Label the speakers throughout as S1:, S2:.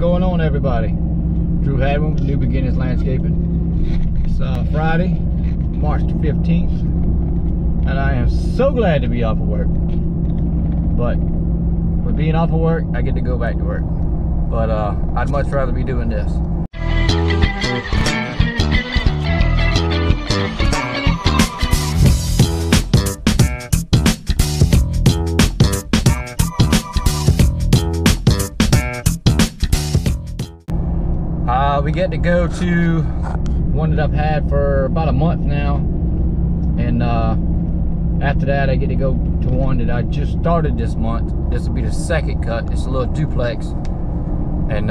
S1: going on, everybody? Drew Hadwin with New Beginnings Landscaping. It's Friday, March the 15th, and I am so glad to be off of work. But with being off of work, I get to go back to work. But I'd much rather be doing this. We get to go to one that I've had for about a month now, and after that I get to go to one that I just started this month. This will be the second cut. It's a little duplex, and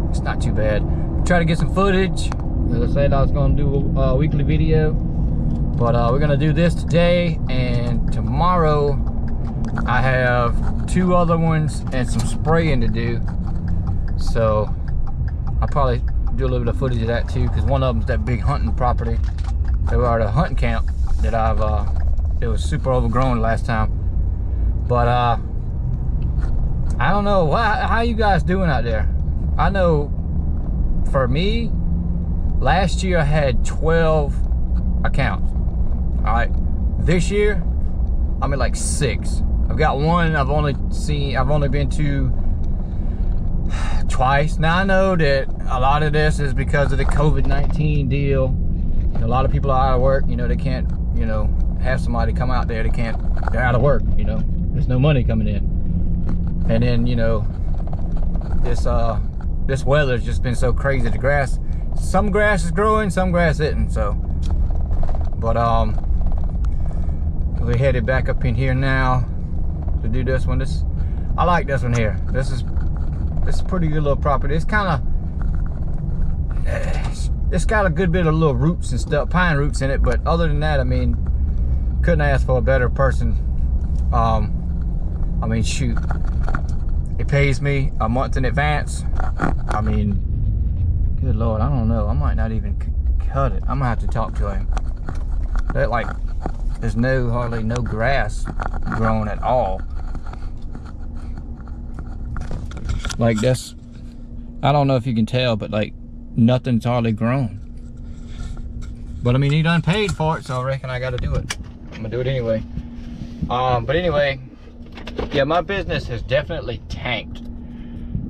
S1: it's not too bad. Try to get some footage. As I said, I was going to do a weekly video, but we're going to do this today, and tomorrow I have 2 other ones and some spraying to do. So I'll probably do a little bit of footage of that too, because one of them's that big hunting property. They were at a hunting camp that it was super overgrown last time. But I don't know, how you guys doing out there? I know for me, last year I had 12 accounts. All right, this year I'm at like 6. I've got one I've only been to twice. Now I know that a lot of this is because of the COVID-19 deal. A lot of people are out of work, you know, they can't, you know, have somebody come out there, they're out of work, you know, there's no money coming in. And then, you know, this weather's just been so crazy. The grass, some grass is growing, some grass isn't. So, but we're headed back up in here now to do this one. I like this one here. It's a pretty good little property. It's got a good bit of little roots and stuff, pine roots in it. But other than that, I mean, couldn't ask for a better person. I mean, shoot, it pays me a month in advance. I mean, good Lord, I don't know. I might not even cut it. I'm gonna have to talk to him. There's hardly no grass growing at all. Like this, I don't know if you can tell, but like nothing's hardly grown. But I mean, he done paid for it, so I reckon I gotta do it. I'm gonna do it anyway. But anyway, yeah, my business has definitely tanked.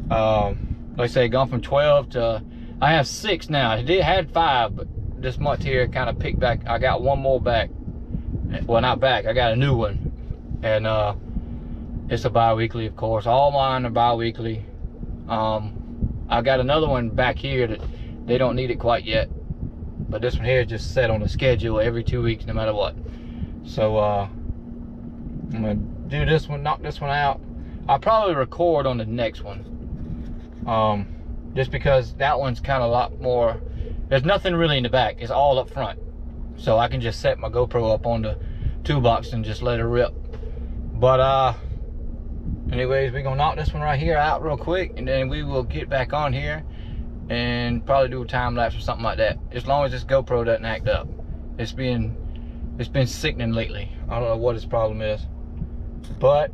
S1: Like I say, gone from 12 to, I have 6 now. I had 5, but this month here kind of picked back. I got one more back. Well, not back, I got a new one. And it's a bi-weekly, of course. All mine are bi-weekly. I got another one back here that they don't need it quite yet, but this one here is just set on a schedule every 2 weeks, no matter what. So I'm gonna do this one, knock this one out. I'll probably record on the next one, just because that one's kind of a lot more. There's nothing really in the back, it's all up front, so I can just set my GoPro up on the toolbox and just let it rip. But anyways, we're gonna knock this one right here out real quick, and then we will get back on here and probably do a time lapse or something like that. As long as this GoPro doesn't act up. It's been sickening lately. I don't know what its problem is, but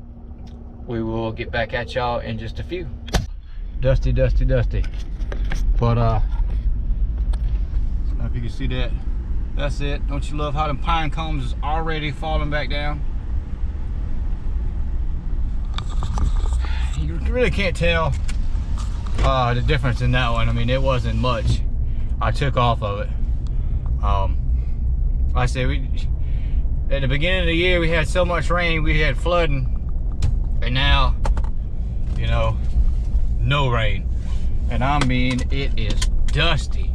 S1: we will get back at y'all in just a few. Dusty. But I don't know if you can see that. That's it. Don't you love how them pine cones is already falling back down? You really can't tell the difference in that one. I mean, it wasn't much I took off of it. Like I said, at the beginning of the year we had so much rain, we had flooding, and now, you know, no rain. And I mean, it is dusty.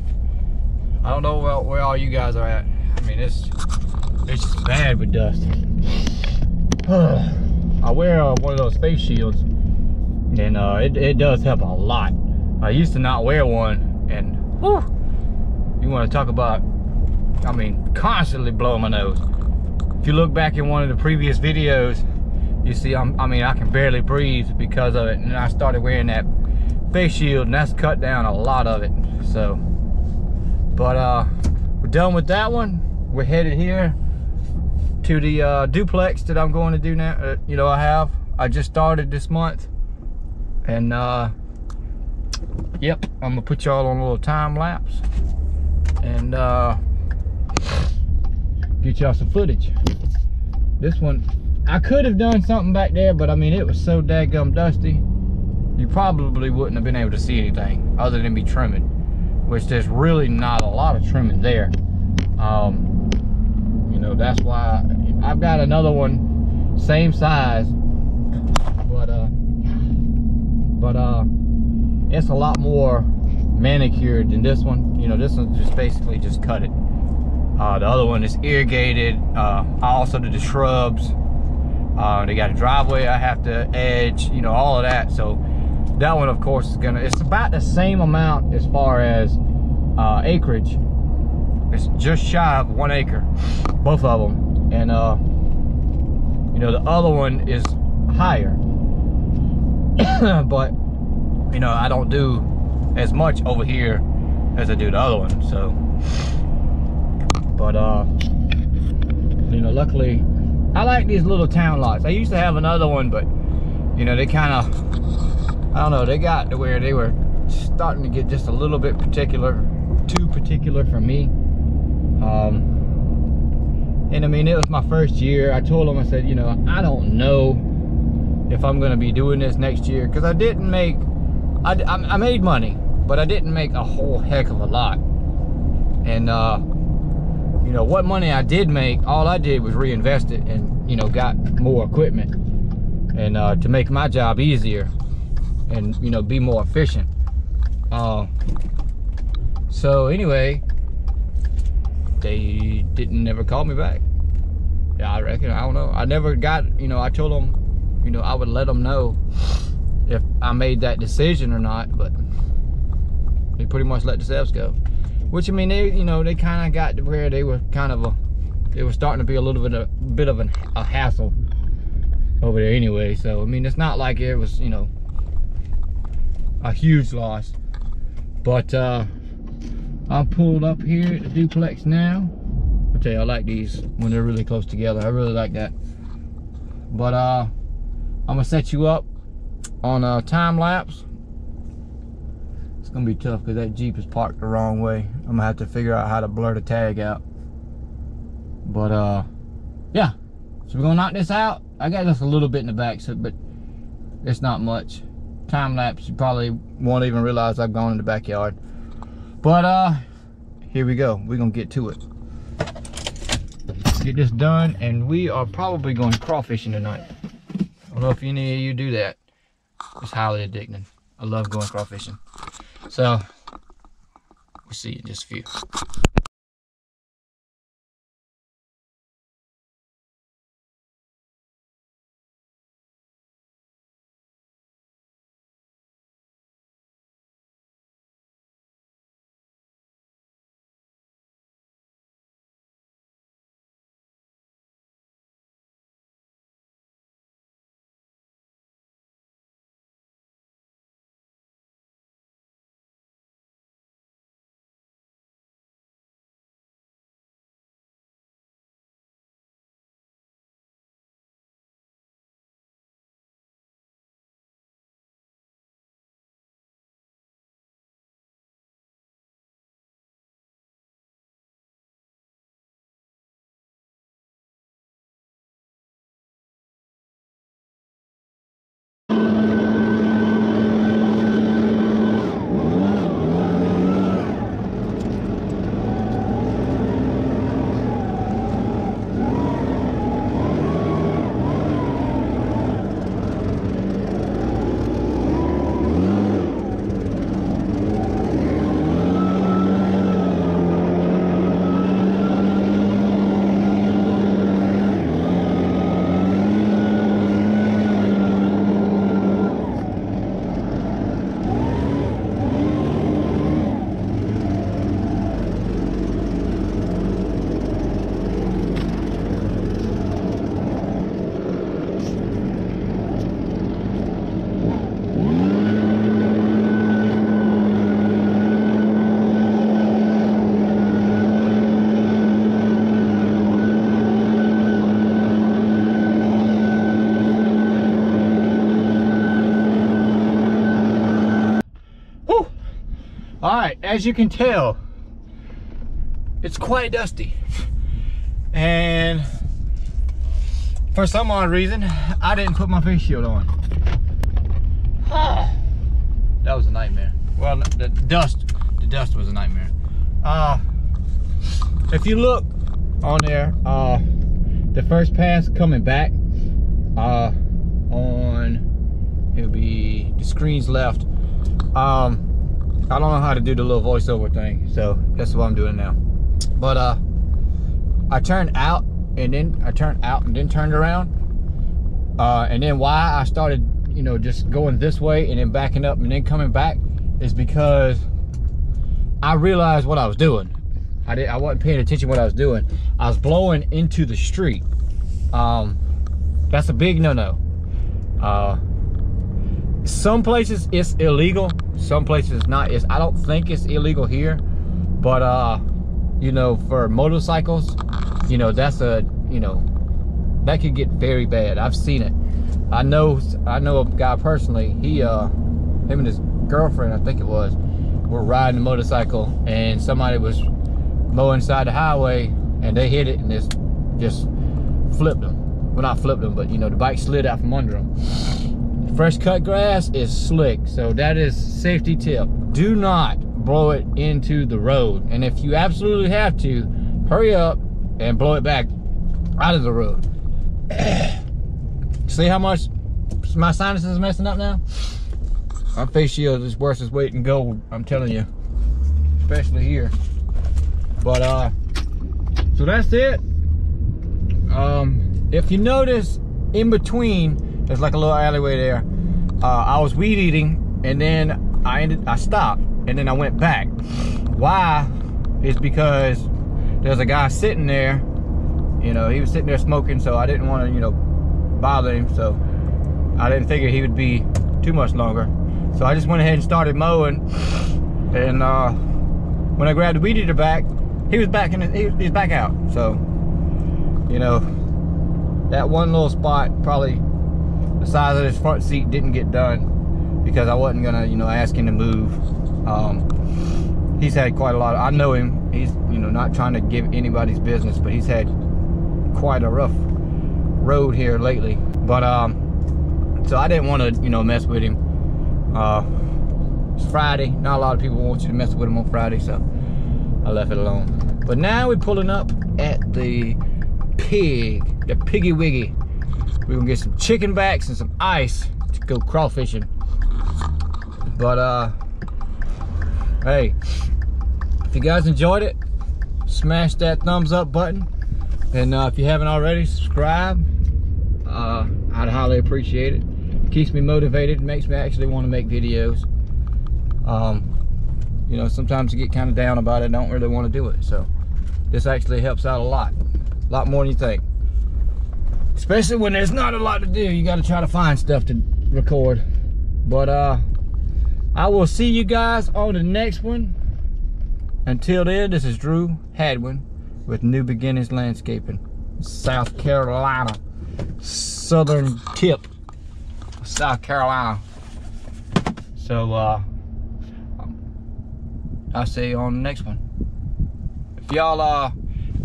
S1: I don't know where all you guys are at. I mean, it's just bad with dust. I wear one of those face shields, and it does help a lot. I used to not wear one, and whew, you want to talk about, I mean, constantly blowing my nose. If you look back in one of the previous videos, you see I mean, I can barely breathe because of it, and I started wearing that face shield, and that's cut down a lot of it. So, but we're done with that one. We're headed here to the duplex that I'm going to do now. You know, I just started this month, and Yep, I'm gonna put y'all on a little time lapse and get y'all some footage. This one, I could have done something back there, but I mean, it was so daggum dusty, you probably wouldn't have been able to see anything other than me trimming, which there's really not a lot of trimming there. You know, that's why I've got another one, same size, but it's a lot more manicured than this one. You know, this one just basically just cut it. The other one is irrigated. I also did the shrubs. They got a driveway I have to edge, you know, all of that. So that one, of course, is gonna, it's about the same amount as far as acreage. It's just shy of 1 acre, both of them. And you know, the other one is higher. But you know, I don't do as much over here as I do the other one. So, but you know, luckily I like these little town lots. I used to have another one, but you know, they kind of, I don't know, they got to where they were starting to get just a little bit too particular for me. And I mean, it was my first year. I told them, I said, you know, I don't know if I'm gonna be doing this next year, because I didn't make, I made money, but I didn't make a whole heck of a lot. And you know, what money I did make, all I did was reinvest it and, you know, got more equipment and to make my job easier and, you know, be more efficient. So anyway, they didn't never call me back. Yeah, I reckon, I don't know. I never got, you know, I told them, you know, I would let them know if I made that decision or not, but they pretty much let themselves go. Which, I mean, they, you know, they kind of got to where they were kind of they were starting to be a little bit of a hassle over there anyway. So I mean, it's not like it was, you know, a huge loss. But I'm pulled up here at the duplex now. I tell you, I like these when they're really close together. I really like that. But I'm gonna set you up on a time lapse. It's gonna be tough because that Jeep is parked the wrong way. I'm gonna have to figure out how to blur the tag out. But yeah, so we're gonna knock this out. I got just a little bit in the back, so, but it's not much. Time lapse, you probably won't even realize I've gone in the backyard. But here we go. We're gonna get to it. Get this done, and we are probably going crawfishing tonight. I don't know if any of you do that. It's highly addicting. I love going crawfishing. So we'll see you in just a few. All right, as you can tell, it's quite dusty. And for some odd reason, I didn't put my face shield on. That was a nightmare. Well, the dust was a nightmare. If you look on there, the first pass coming back, it'll be the screen's left. I don't know how to do the little voiceover thing, so that's what I'm doing now. But I turned out and then turned around, and then why I started, you know, just going this way and then backing up and then coming back is because I realized what I was doing. I wasn't paying attention to what I was doing. I was blowing into the street. That's a big no-no. Some places it's illegal, some places it's not. I don't think it's illegal here, but you know, for motorcycles, you know, that's a, you know, that could get very bad. I've seen it. I know a guy personally. Him and his girlfriend, I think it was, were riding a motorcycle, and somebody was mowing side the highway, and they hit it and just flipped them. Well, not flipped them, but you know, the bike slid out from under them. Fresh cut grass is slick, so that is safety tip. Do not blow it into the road, and if you absolutely have to, hurry up and blow it back out of the road. See how much my sinuses is messing up now? My face shield is worth its weight in gold, I'm telling you, especially here. But so that's it. If you notice, in between there's like a little alleyway there. I was weed eating, and then I stopped, and then I went back. Why? Is because there's a guy sitting there. You know, he was sitting there smoking, so I didn't want to, you know, bother him. So I didn't figure he would be too much longer. So I just went ahead and started mowing. And when I grabbed the weed eater back, he was back he's back out. So, you know, that one little spot, probably the size of his front seat, didn't get done because I wasn't gonna, you know, ask him to move. He's had quite a lot. I know him. He's, you know, not trying to give anybody's business, but he's had quite a rough road here lately. But so I didn't want to, you know, mess with him. It's Friday. Not a lot of people want you to mess with him on Friday, so I left it alone. But now we're pulling up at the Piggy Wiggy. We're gonna get some chicken backs and some ice to go crawfishing. But hey, if you guys enjoyed it, smash that thumbs up button, and if you haven't already, subscribe. I'd highly appreciate it. Keeps me motivated, makes me actually want to make videos. You know, sometimes you get kind of down about it, don't really want to do it, so this actually helps out a lot more than you think. Especially when there's not a lot to do, you got to try to find stuff to record. But I will see you guys on the next one. Until then, this is Drew Hadwin with New Beginnings Landscaping, South Carolina, southern tip of South Carolina. So I'll see you on the next one. If y'all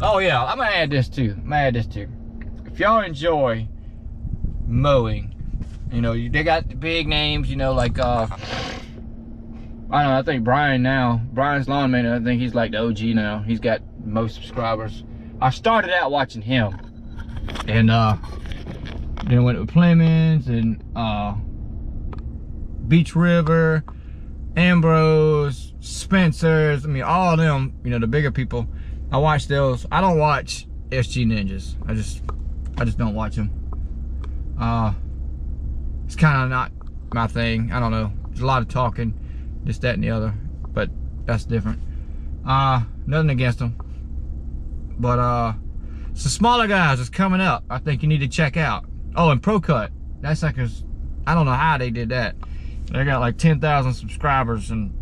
S1: oh yeah, I'm gonna add this too. If y'all enjoy mowing, you know, they got the big names, you know, like I don't know, I think Brian's Lawn Man, I think he's like the OG now. He's got most subscribers. I started out watching him, and then I went with Plemons and Beach River, Ambrose, Spencer's, I mean, all of them, you know, the bigger people. I watch those. I don't watch SG Ninjas. I just don't watch them. It's kind of not my thing. I don't know. There's a lot of talking, this, that, and the other, but that's different. Nothing against them, but some smaller guys is coming up. I think you need to check out. Oh, and Pro Cut. That's like I don't know how they did that. They got like 10,000 subscribers in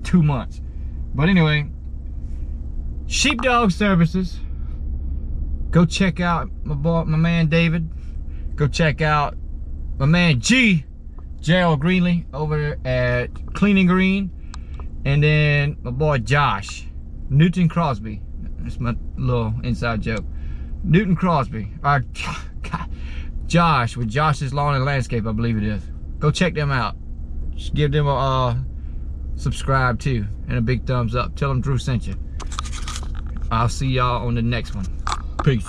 S1: 2 months. But anyway, Sheepdog Services. Go check out my man David. Go check out my man Gerald Greenlee over at Clean and Green. And then my boy Josh, Newton Crosby. That's my little inside joke. Newton Crosby, or Josh with Josh's Lawn and Landscape, I believe it is. Go check them out. Just give them a subscribe too, and a big thumbs up. Tell them Drew sent you. I'll see y'all on the next one. Peace.